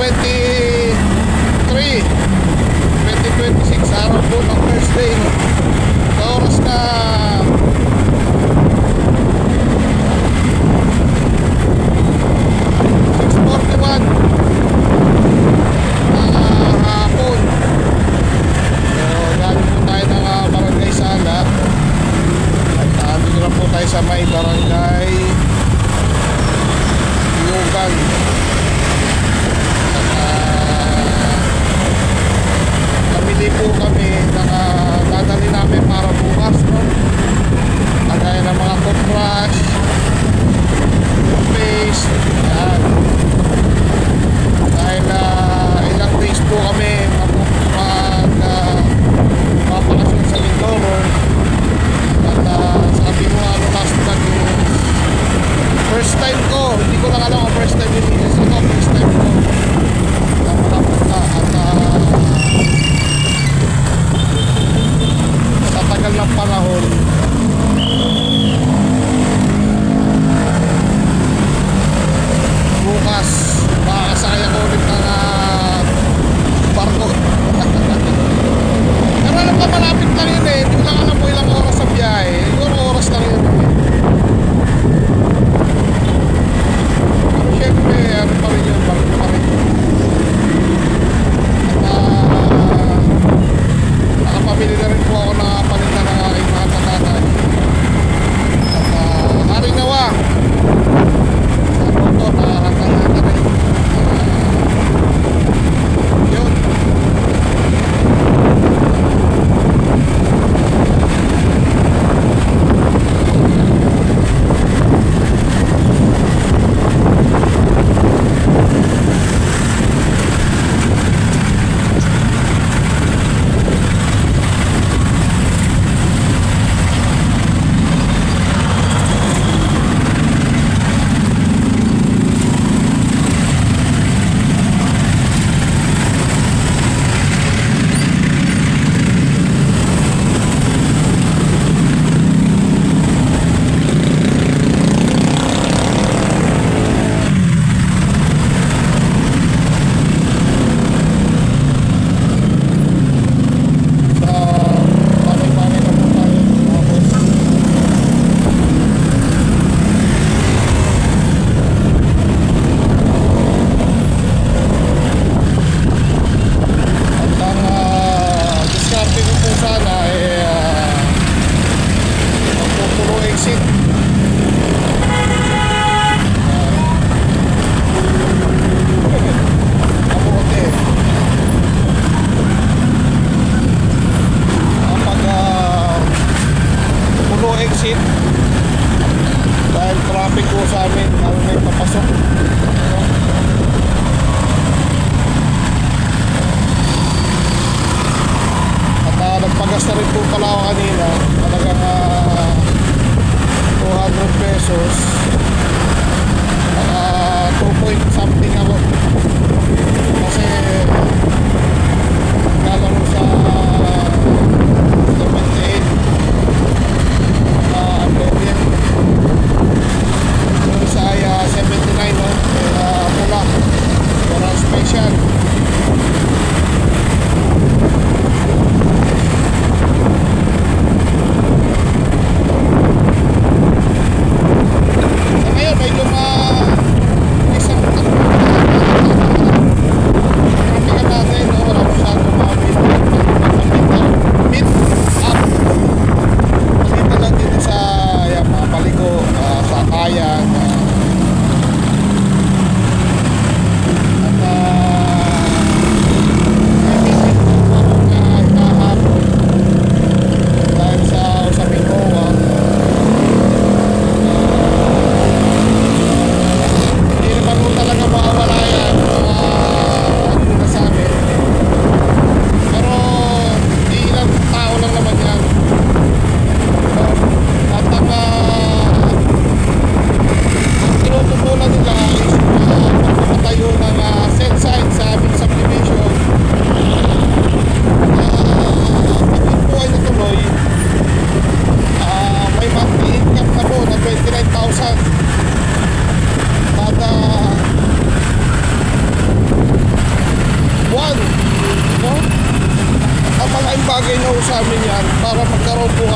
2026, araw po ng first day, no? Sa oras na 6:41 hapon. So galing po tayo ng Barangay Sala at dito na po tayo sa may Barangay Yugan. Namili po kami ng dadali namin para bukas, no? Kagaya ng mga toothbrush, toothpaste, yan. Dahil ilang days po kami papakasyon sa Mindoro. At sabi ko last vlog is first time ko, hindi ko lang alam kung first time yun is ako, first time ko na makapunta. At sa tagal ng panahon, bukas makakasakay ako ulit ng barko. Pero alam ka, malapit lang yun eh. Hindi ko lang alam mo ilang oras sa biyahe. Ilang oras lang yun eh. Pero syempre ano pa rin yun, barko pa rin.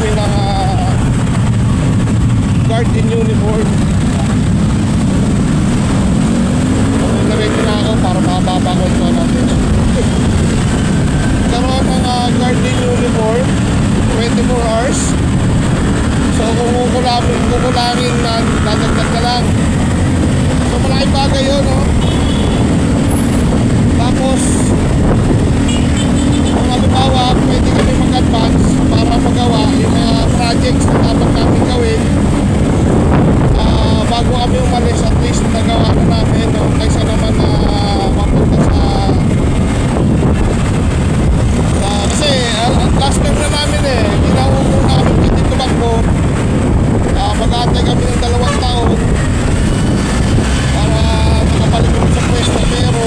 kami ng garden uniform. Ready na ako para makababa ko ito natin. Karoon ng garden uniform 24 hours. So kung kukulangin na dadagdag ka lang. So malaking bagay yun, no? Tapos kung halimbawa pwede kami mag-advance para magawa yung mga projects na dapat namin gawin bago kami umalis, at least nagawa na namin, no? Kaysa naman mapunta sa kasi last time na namin ginawa ko namin pati tumakbo. Mag-aantay kami ng 2 taon para makabalik kami sa pwesto, pero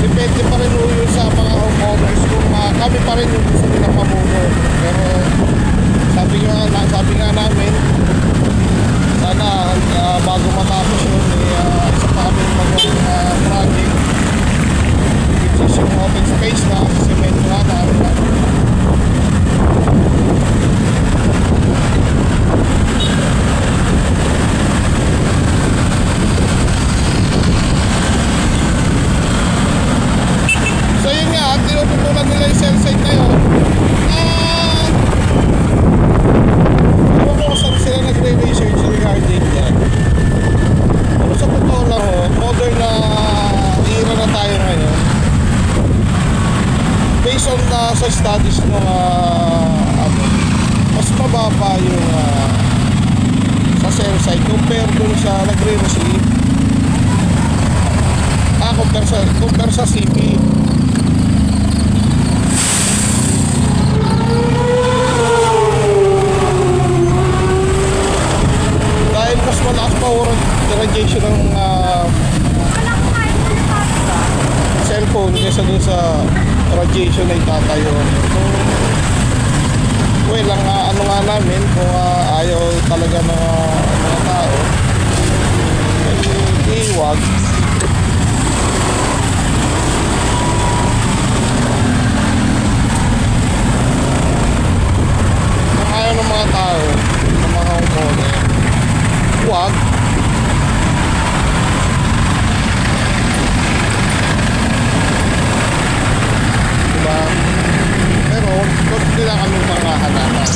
depende pa rin yun sa mga homeowners kung kami pa rin yung gusto nilang mamuno. Pero sabi nga namin, sana bago matapos yun, isa pa kami magawang project, which is yung open space na semento na namin. So yun nga, tinututunan nila yung cell site na yun. Ewan ko saan sila nagre-research regarding that. Pero sa totoo lang modern na era na tayo ngayon. Based on sa studies ng mas mababa yung sa cell site compare dun sa nagre-receive. Compare sa CP. Dahil mas malakas pa radiation ng cellphone kaysa dun sa radiation na itatayo. So, well, ang nga namin kung ayaw talaga ng mga tao, iwag. Kung ayaw ng mga tao, ng mga homeowner, huwag. Diba? Pero huwag nila kami pangahalaman.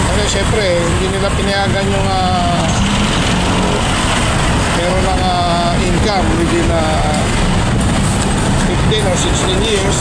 Kasi syempre hindi nila pinayagan yung meron ng income within 15 or 16 years.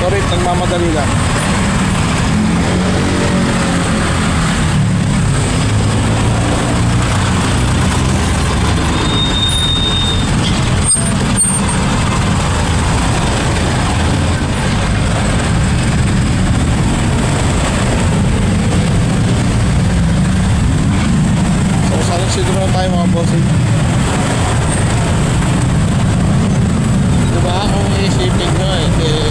Sorry, nagmamadali lang. So, sana siguro na tayo mga bossing. Diba, kung isipin nyo sayang lang.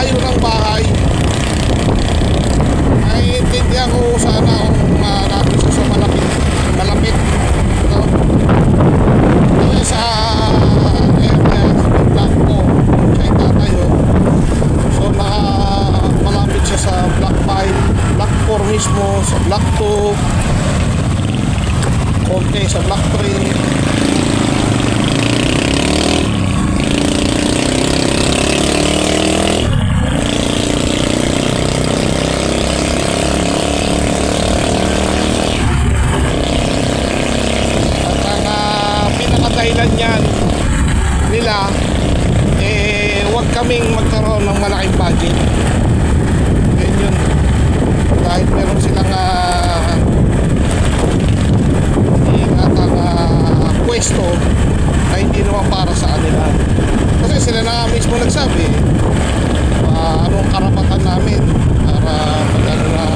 layo ng bahay. Naiintindihan ko sana kung natin siya sa malapit. No? Kaya sa area, sa block ko, siya itatayo. So malapit siya sa block 5, block 4 mismo, sa block 2, konti sa block 3. Dahilan yan nila huwag kaming magkaroon ng malaking budget. Yun kahit meron silang pwesto na hindi naman para sa kanila, kasi sila na mismo nagsabi anong karapatan namin para magano na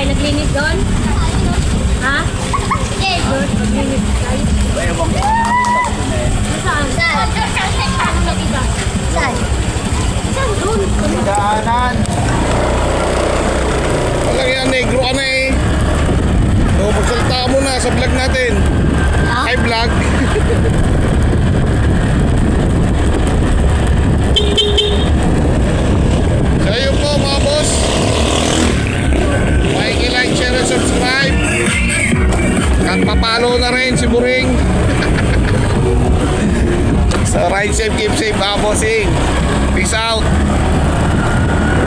Naglinis doon? Ha? Yes. Doon, naglinis tayo. Saan? Saan? Saan? Saan doon? Daanan. walang yan, negro ka na eh. So magsalita ka muna sa vlog natin. Hi vlog. So yun po mga boss, like, share, and subscribe. At papalo na rin si Buring. So ride safe, keep safe mga bossing.